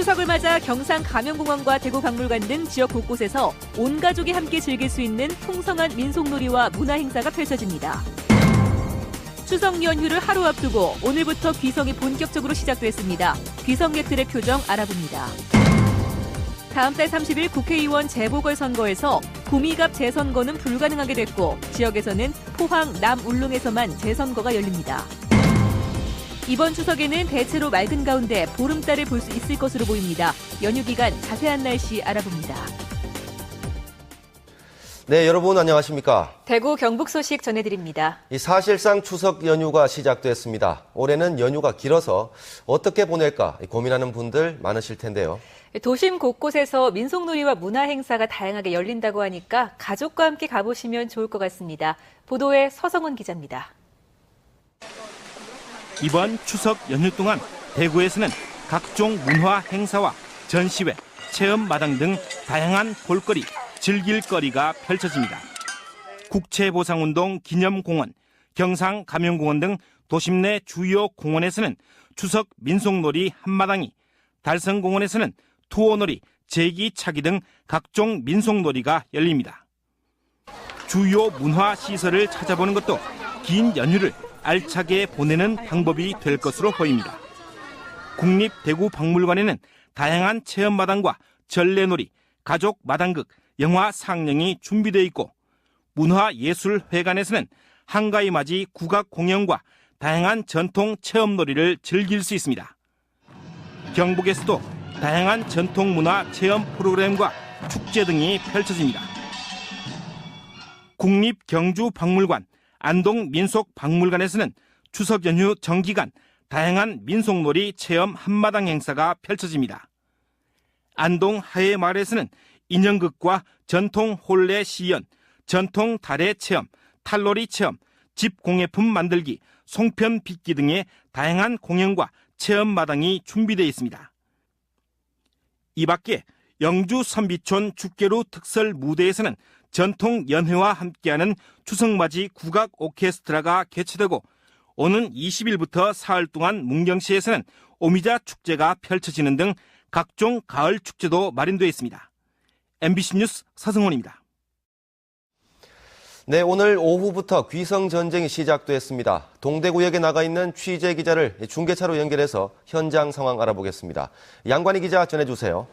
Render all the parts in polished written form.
추석을 맞아 경상 가명공원과 대구박물관 등 지역 곳곳에서 온 가족이 함께 즐길 수 있는 풍성한 민속놀이와 문화행사가 펼쳐집니다. 추석 연휴를 하루 앞두고 오늘부터 귀성이 본격적으로 시작됐습니다. 귀성객들의 표정 알아봅니다. 다음 달 30일 국회의원 재보궐선거에서 구미갑 재선거는 불가능하게 됐고 지역에서는 포항, 남울릉에서만 재선거가 열립니다. 이번 추석에는 대체로 맑은 가운데 보름달을 볼 수 있을 것으로 보입니다. 연휴 기간 자세한 날씨 알아봅니다. 네, 여러분 안녕하십니까? 대구 경북 소식 전해드립니다. 사실상 추석 연휴가 시작됐습니다. 올해는 연휴가 길어서 어떻게 보낼까 고민하는 분들 많으실 텐데요. 도심 곳곳에서 민속놀이와 문화행사가 다양하게 열린다고 하니까 가족과 함께 가보시면 좋을 것 같습니다. 보도에 서성원 기자입니다. 이번 추석 연휴 동안 대구에서는 각종 문화 행사와 전시회, 체험마당 등 다양한 볼거리, 즐길거리가 펼쳐집니다. 국채보상운동 기념공원, 경상가명공원 등 도심 내 주요 공원에서는 추석 민속놀이 한마당이, 달성공원에서는 투어놀이, 제기차기 등 각종 민속놀이가 열립니다. 주요 문화시설을 찾아보는 것도 긴 연휴를 알차게 보내는 방법이 될 것으로 보입니다. 국립대구박물관에는 다양한 체험마당과 전래놀이, 가족마당극, 영화 상영이 준비되어 있고 문화예술회관에서는 한가위 맞이 국악 공연과 다양한 전통 체험놀이를 즐길 수 있습니다. 경북에서도 다양한 전통문화 체험 프로그램과 축제 등이 펼쳐집니다. 국립경주박물관, 안동민속박물관에서는 추석 연휴 정기간 다양한 민속놀이 체험 한마당 행사가 펼쳐집니다. 안동 하회마을에서는 인형극과 전통 혼례 시연, 전통 달의 체험, 탈놀이 체험, 집공예품 만들기, 송편 빚기 등의 다양한 공연과 체험마당이 준비되어 있습니다. 이 밖에 영주 선비촌 축계루 특설 무대에서는 전통 연회와 함께하는 추석맞이 국악 오케스트라가 개최되고 오는 20일부터 사흘 동안 문경시에서는 오미자 축제가 펼쳐지는 등 각종 가을 축제도 마련되어 있습니다. MBC 뉴스 서승원입니다. 네, 오늘 오후부터 귀성 전쟁이 시작됐습니다. 동대구역에 나가 있는 취재 기자를 중계차로 연결해서 현장 상황 알아보겠습니다. 양관희 기자 전해주세요.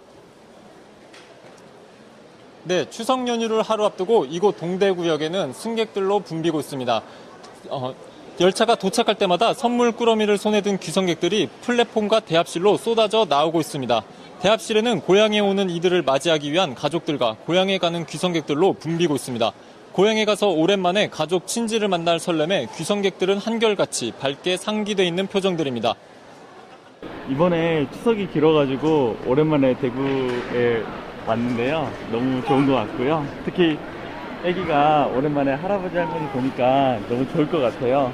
네, 추석 연휴를 하루 앞두고 이곳 동대구역에는 승객들로 붐비고 있습니다. 열차가 도착할 때마다 선물 꾸러미를 손에 든 귀성객들이 플랫폼과 대합실로 쏟아져 나오고 있습니다. 대합실에는 고향에 오는 이들을 맞이하기 위한 가족들과 고향에 가는 귀성객들로 붐비고 있습니다. 고향에 가서 오랜만에 가족 친지를 만날 설렘에 귀성객들은 한결같이 밝게 상기돼 있는 표정들입니다. 이번에 추석이 길어가지고 오랜만에 대구에 왔는데요. 너무 좋은 것 같고요. 특히 아기가 오랜만에 할아버지 할머니 보니까 너무 좋을 것 같아요.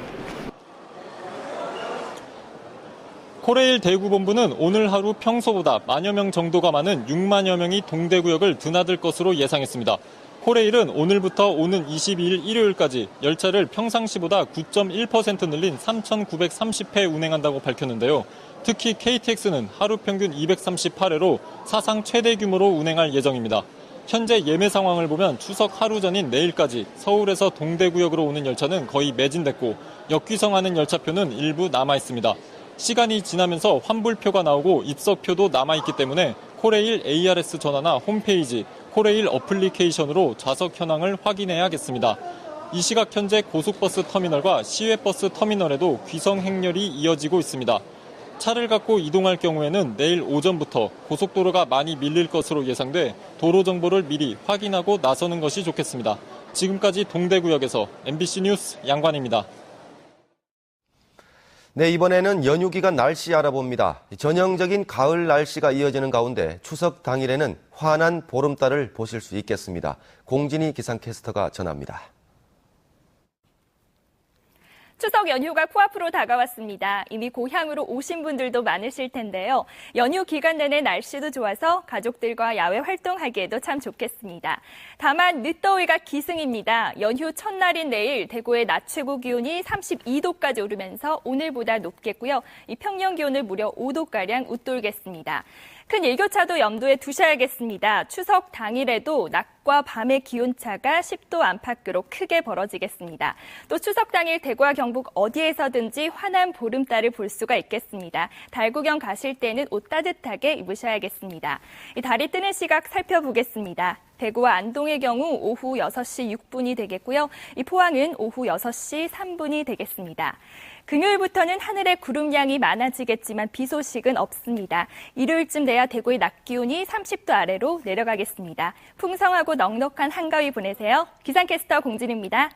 코레일 대구본부는 오늘 하루 평소보다 만여 명 정도가 많은 6만여 명이 동대구역을 드나들 것으로 예상했습니다. 코레일은 오늘부터 오는 22일 일요일까지 열차를 평상시보다 9.1% 늘린 3,930회 운행한다고 밝혔는데요. 특히 KTX는 하루 평균 238회로 사상 최대 규모로 운행할 예정입니다. 현재 예매 상황을 보면 추석 하루 전인 내일까지 서울에서 동대구역으로 오는 열차는 거의 매진됐고 역귀성하는 열차표는 일부 남아있습니다. 시간이 지나면서 환불표가 나오고 입석표도 남아있기 때문에 코레일 ARS 전화나 홈페이지, 코레일 어플리케이션으로 좌석 현황을 확인해야겠습니다. 이 시각 현재 고속버스 터미널과 시외버스 터미널에도 귀성 행렬이 이어지고 있습니다. 차를 갖고 이동할 경우에는 내일 오전부터 고속도로가 많이 밀릴 것으로 예상돼 도로 정보를 미리 확인하고 나서는 것이 좋겠습니다. 지금까지 동대구역에서 MBC 뉴스 양관입니다. 네, 이번에는 연휴 기간 날씨 알아봅니다. 전형적인 가을 날씨가 이어지는 가운데 추석 당일에는 환한 보름달을 보실 수 있겠습니다. 공진희 기상캐스터가 전합니다. 추석 연휴가 코앞으로 다가왔습니다. 이미 고향으로 오신 분들도 많으실 텐데요. 연휴 기간 내내 날씨도 좋아서 가족들과 야외 활동하기에도 참 좋겠습니다. 다만 늦더위가 기승입니다. 연휴 첫날인 내일 대구의 낮 최고 기온이 32도까지 오르면서 오늘보다 높겠고요. 이 평년 기온을 무려 5도가량 웃돌겠습니다. 큰 일교차도 염두에 두셔야겠습니다. 추석 당일에도 낮과 밤의 기온차가 10도 안팎으로 크게 벌어지겠습니다. 또 추석 당일 대구와 경북 어디에서든지 환한 보름달을 볼 수가 있겠습니다. 달 구경 가실 때는 옷 따뜻하게 입으셔야겠습니다. 이 달이 뜨는 시각 살펴보겠습니다. 대구와 안동의 경우 오후 6시 6분이 되겠고요. 이 포항은 오후 6시 3분이 되겠습니다. 금요일부터는 하늘에 구름량이 많아지겠지만 비 소식은 없습니다. 일요일쯤 돼야 대구의 낮 기온이 30도 아래로 내려가겠습니다. 풍성하고 넉넉한 한가위 보내세요. 기상캐스터 공진입니다.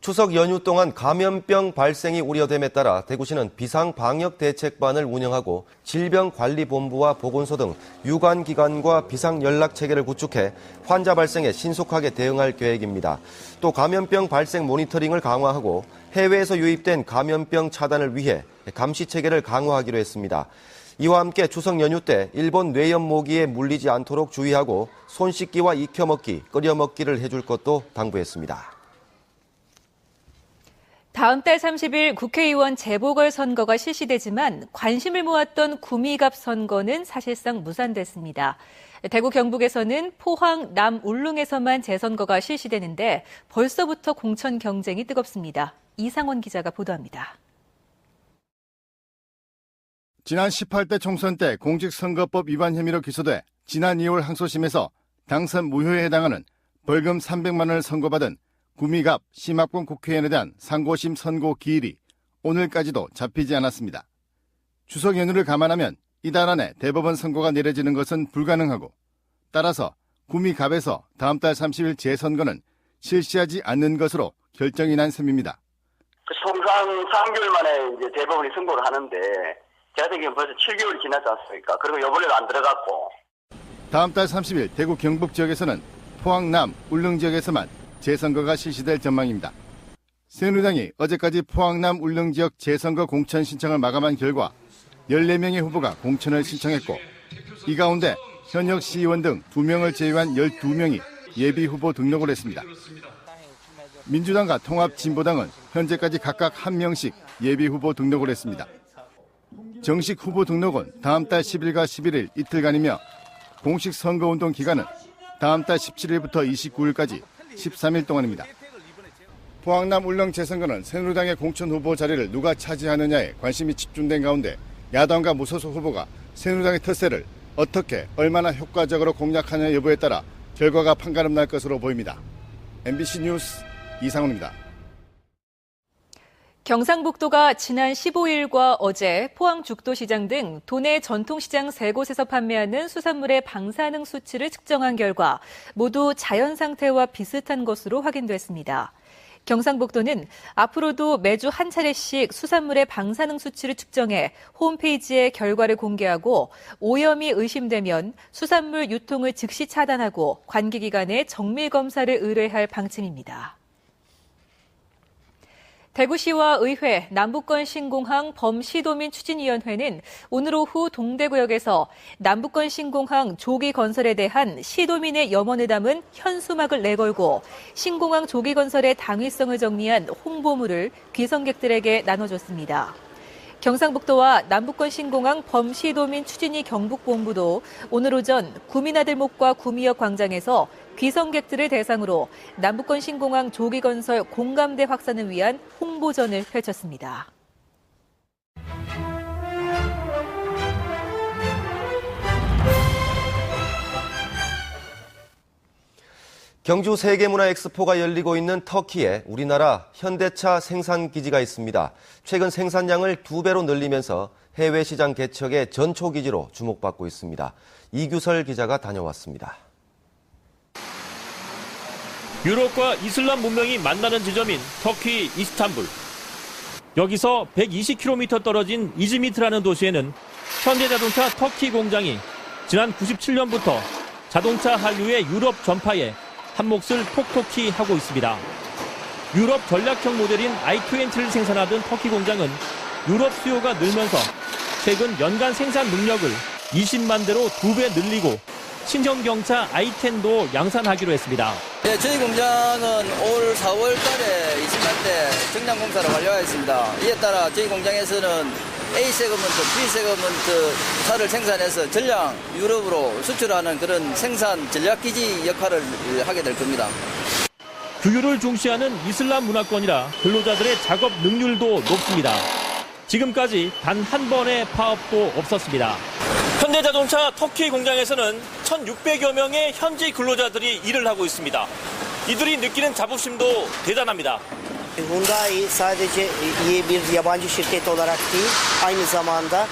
추석 연휴 동안 감염병 발생이 우려됨에 따라 대구시는 비상방역대책반을 운영하고 질병관리본부와 보건소 등 유관기관과 비상연락체계를 구축해 환자 발생에 신속하게 대응할 계획입니다. 또 감염병 발생 모니터링을 강화하고 해외에서 유입된 감염병 차단을 위해 감시체계를 강화하기로 했습니다. 이와 함께 추석 연휴 때 일본 뇌염 모기에 물리지 않도록 주의하고 손 씻기와 익혀먹기, 끓여먹기를 해줄 것도 당부했습니다. 다음 달 30일 국회의원 재보궐선거가 실시되지만 관심을 모았던 구미갑 선거는 사실상 무산됐습니다. 대구 경북에서는 포항 남 울릉에서만 재선거가 실시되는데 벌써부터 공천 경쟁이 뜨겁습니다. 이상원 기자가 보도합니다. 지난 18대 총선 때 공직선거법 위반 혐의로 기소돼 지난 2월 항소심에서 당선 무효에 해당하는 벌금 300만 원을 선고받은 구미갑 심학봉 국회의원에 대한 상고심 선고 기일이 오늘까지도 잡히지 않았습니다. 추석 연휴를 감안하면 이달 안에 대법원 선고가 내려지는 것은 불가능하고 따라서 구미갑에서 다음 달 30일 재선거는 실시하지 않는 것으로 결정이 난 셈입니다. 통상 3개월 만에 이제 대법원이 선고를 하는데 제가 생각엔 벌써 7개월이 지났지 않습니까? 그리고 이번에도 안 들어갔고. 다음 달 30일 대구 경북 지역에서는 포항 남 울릉 지역에서만 재선거가 실시될 전망입니다. 새누리당이 어제까지 포항 남 울릉 지역 재선거 공천 신청을 마감한 결과 14명의 후보가 공천을 신청했고 이 가운데 현역 시의원 등 2명을 제외한 12명이 예비 후보 등록을 했습니다. 민주당과 통합진보당은 현재까지 각각 1명씩 예비 후보 등록을 했습니다. 정식 후보 등록은 다음 달 10일과 11일 이틀간이며 공식 선거운동 기간은 다음 달 17일부터 29일까지 13일 동안입니다. 포항남 울릉 재선거는 새누리당의 공천 후보 자리를 누가 차지하느냐에 관심이 집중된 가운데 야당과 무소속 후보가 새누리당의 텃세를 어떻게 얼마나 효과적으로 공략하느냐 여부에 따라 결과가 판가름 날 것으로 보입니다. MBC 뉴스 이상훈입니다. 경상북도가 지난 15일과 어제 포항 죽도시장 등 도내 전통시장 3곳에서 판매하는 수산물의 방사능 수치를 측정한 결과 모두 자연 상태와 비슷한 것으로 확인됐습니다. 경상북도는 앞으로도 매주 한 차례씩 수산물의 방사능 수치를 측정해 홈페이지에 결과를 공개하고 오염이 의심되면 수산물 유통을 즉시 차단하고 관계기관에 정밀검사를 의뢰할 방침입니다. 대구시와 의회, 남북권 신공항 범시도민 추진위원회는 오늘 오후 동대구역에서 남북권 신공항 조기 건설에 대한 시도민의 염원을 담은 현수막을 내걸고 신공항 조기 건설의 당위성을 정리한 홍보물을 귀성객들에게 나눠줬습니다. 경상북도와 남북권 신공항 범시도민 추진위 경북본부도 오늘 오전 구미나들목과 구미역 광장에서 귀성객들을 대상으로 남북권 신공항 조기 건설 공감대 확산을 위한 홍보전을 펼쳤습니다. 경주 세계문화엑스포가 열리고 있는 터키에 우리나라 현대차 생산기지가 있습니다. 최근 생산량을 2배로 늘리면서 해외 시장 개척의 전초기지로 주목받고 있습니다. 이규설 기자가 다녀왔습니다. 유럽과 이슬람 문명이 만나는 지점인 터키 이스탄불. 여기서 120km 떨어진 이즈미트라는 도시에는 현대자동차 터키 공장이 지난 97년부터 자동차 한류의 유럽 전파에 한몫을 톡톡히 하고 있습니다. 유럽 전략형 모델인 i20를 생산하던 터키 공장은 유럽 수요가 늘면서 최근 연간 생산 능력을 20만 대로 2배 늘리고 신형경차 i10도 양산하기로 했습니다. 네, 저희 공장은 올 4월 달에 20만 대 정량 공사를 완료하였습니다. 이에 따라 저희 공장에서는 A 세그먼트, B 세그먼트 차를 생산해서 전량 유럽으로 수출하는 그런 생산 전략기지 역할을 하게 될 겁니다. 규율을 중시하는 이슬람 문화권이라 근로자들의 작업 능률도 높습니다. 지금까지 단 한 번의 파업도 없었습니다. 현대자동차 터키 공장에서는 1,600여 명의 현지 근로자들이 일을 하고 있습니다. 이들이 느끼는 자부심도 대단합니다. Hyundai sadece iyi bir yabancı şirket olarak değil, aynı zamanda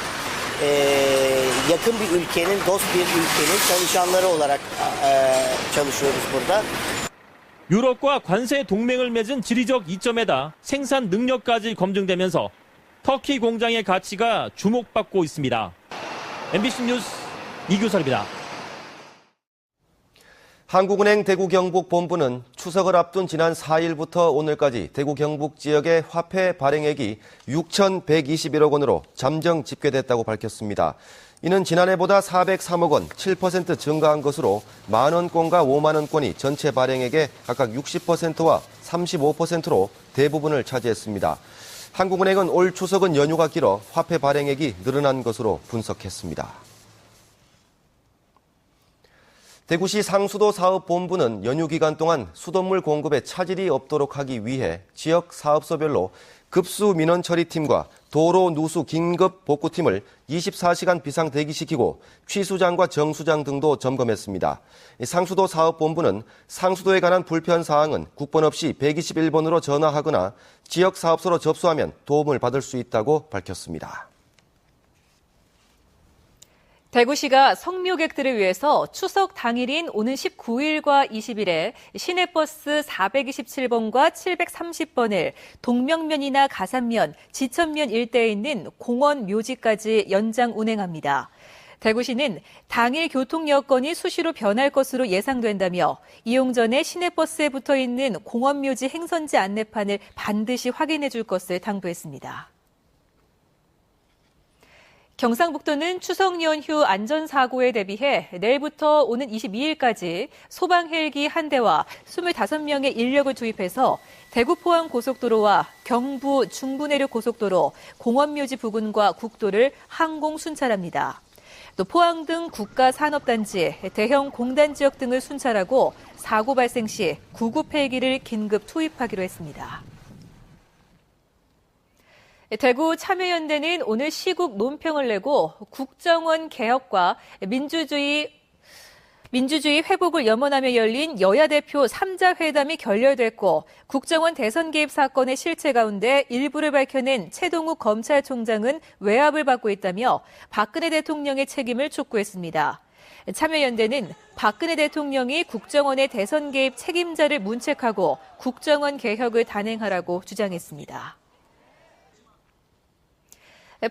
yakın bir ülkenin, dost bir ülkenin çalışanları olarak çalışıyoruz burada. 유럽과 관세 동맹을 맺은 지리적 이점에다 생산 능력까지 검증되면서 터키 공장의 가치가 주목받고 있습니다. MBC 뉴스 이규설입니다. 한국은행 대구경북본부는 추석을 앞둔 지난 4일부터 오늘까지 대구 경북 지역의 화폐 발행액이 6,121억 원으로 잠정 집계됐다고 밝혔습니다. 이는 지난해보다 403억 원, 7% 증가한 것으로 만원권과 5만원권이 전체 발행액의 각각 60%와 35%로 대부분을 차지했습니다. 한국은행은 올 추석은 연휴가 길어 화폐 발행액이 늘어난 것으로 분석했습니다. 대구시 상수도 사업본부는 연휴 기간 동안 수돗물 공급에 차질이 없도록 하기 위해 지역 사업소별로 급수 민원 처리팀과 도로 누수 긴급 복구팀을 24시간 비상 대기시키고 취수장과 정수장 등도 점검했습니다. 상수도 사업본부는 상수도에 관한 불편 사항은 국번 없이 121번으로 전화하거나 지역 사업소로 접수하면 도움을 받을 수 있다고 밝혔습니다. 대구시가 성묘객들을 위해서 추석 당일인 오는 19일과 20일에 시내버스 427번과 730번을 동명면이나 가산면, 지천면 일대에 있는 공원 묘지까지 연장 운행합니다. 대구시는 당일 교통 여건이 수시로 변할 것으로 예상된다며 이용 전에 시내버스에 붙어있는 공원묘지 행선지 안내판을 반드시 확인해 줄 것을 당부했습니다. 경상북도는 추석 연휴 안전사고에 대비해 내일부터 오는 22일까지 소방 헬기 1대와 25명의 인력을 투입해서 대구 포항 고속도로와 경부 중부내륙 고속도로, 공원묘지 부근과 국도를 항공 순찰합니다. 또 포항 등 국가산업단지, 대형 공단 지역 등을 순찰하고 사고 발생 시 구급 헬기를 긴급 투입하기로 했습니다. 대구 참여연대는 오늘 시국 논평을 내고 국정원 개혁과 민주주의 회복을 염원하며 열린 여야 대표 3자 회담이 결렬됐고 국정원 대선 개입 사건의 실체 가운데 일부를 밝혀낸 최동욱 검찰총장은 외압을 받고 있다며 박근혜 대통령의 책임을 촉구했습니다. 참여연대는 박근혜 대통령이 국정원의 대선 개입 책임자를 문책하고 국정원 개혁을 단행하라고 주장했습니다.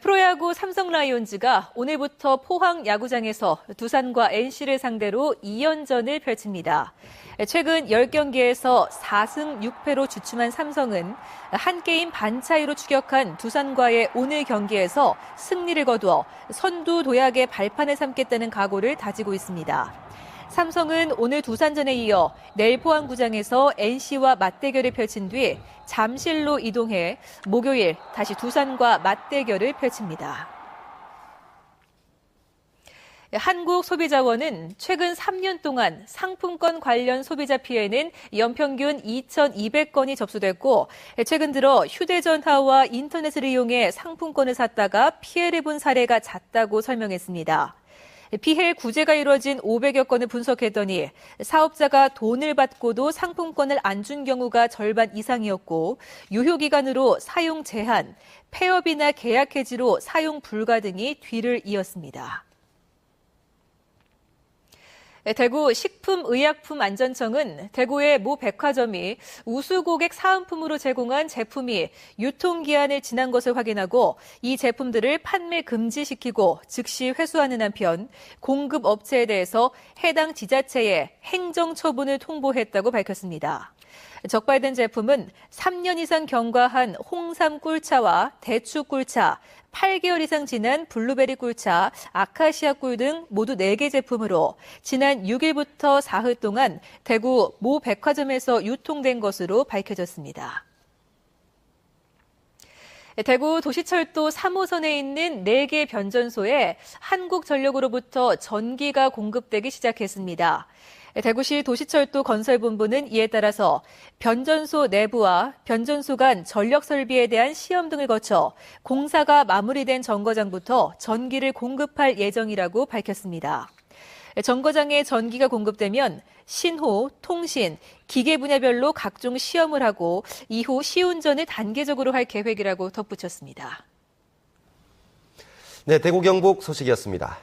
프로야구 삼성 라이온즈가 오늘부터 포항 야구장에서 두산과 NC를 상대로 2연전을 펼칩니다. 최근 10경기에서 4승 6패로 주춤한 삼성은 한 게임 반 차이로 추격한 두산과의 오늘 경기에서 승리를 거두어 선두 도약의 발판을 삼겠다는 각오를 다지고 있습니다. 삼성은 오늘 두산전에 이어 내일 포항구장에서 NC와 맞대결을 펼친 뒤 잠실로 이동해 목요일 다시 두산과 맞대결을 펼칩니다. 한국소비자원은 최근 3년 동안 상품권 관련 소비자 피해는 연평균 2,200건이 접수됐고 최근 들어 휴대전화와 인터넷을 이용해 상품권을 샀다가 피해를 본 사례가 잦다고 설명했습니다. 피해 구제가 이루어진 500여 건을 분석했더니 사업자가 돈을 받고도 상품권을 안 준 경우가 절반 이상이었고 유효기간으로 사용 제한, 폐업이나 계약 해지로 사용 불가 등이 뒤를 이었습니다. 대구 식품의약품안전청은 대구의 모 백화점이 우수고객 사은품으로 제공한 제품이 유통기한을 지난 것을 확인하고 이 제품들을 판매 금지시키고 즉시 회수하는 한편 공급업체에 대해서 해당 지자체에 행정처분을 통보했다고 밝혔습니다. 적발된 제품은 3년 이상 경과한 홍삼 꿀차와 대추 꿀차, 8개월 이상 지난 블루베리 꿀차, 아카시아 꿀 등 모두 4개 제품으로 지난 6일부터 사흘 동안 대구 모 백화점에서 유통된 것으로 밝혀졌습니다. 대구 도시철도 3호선에 있는 4개 변전소에 한국전력으로부터 전기가 공급되기 시작했습니다. 대구시 도시철도 건설본부는 이에 따라서 변전소 내부와 변전소 간 전력 설비에 대한 시험 등을 거쳐 공사가 마무리된 정거장부터 전기를 공급할 예정이라고 밝혔습니다. 정거장에 전기가 공급되면 신호, 통신, 기계 분야별로 각종 시험을 하고 이후 시운전을 단계적으로 할 계획이라고 덧붙였습니다. 네, 대구 경북 소식이었습니다.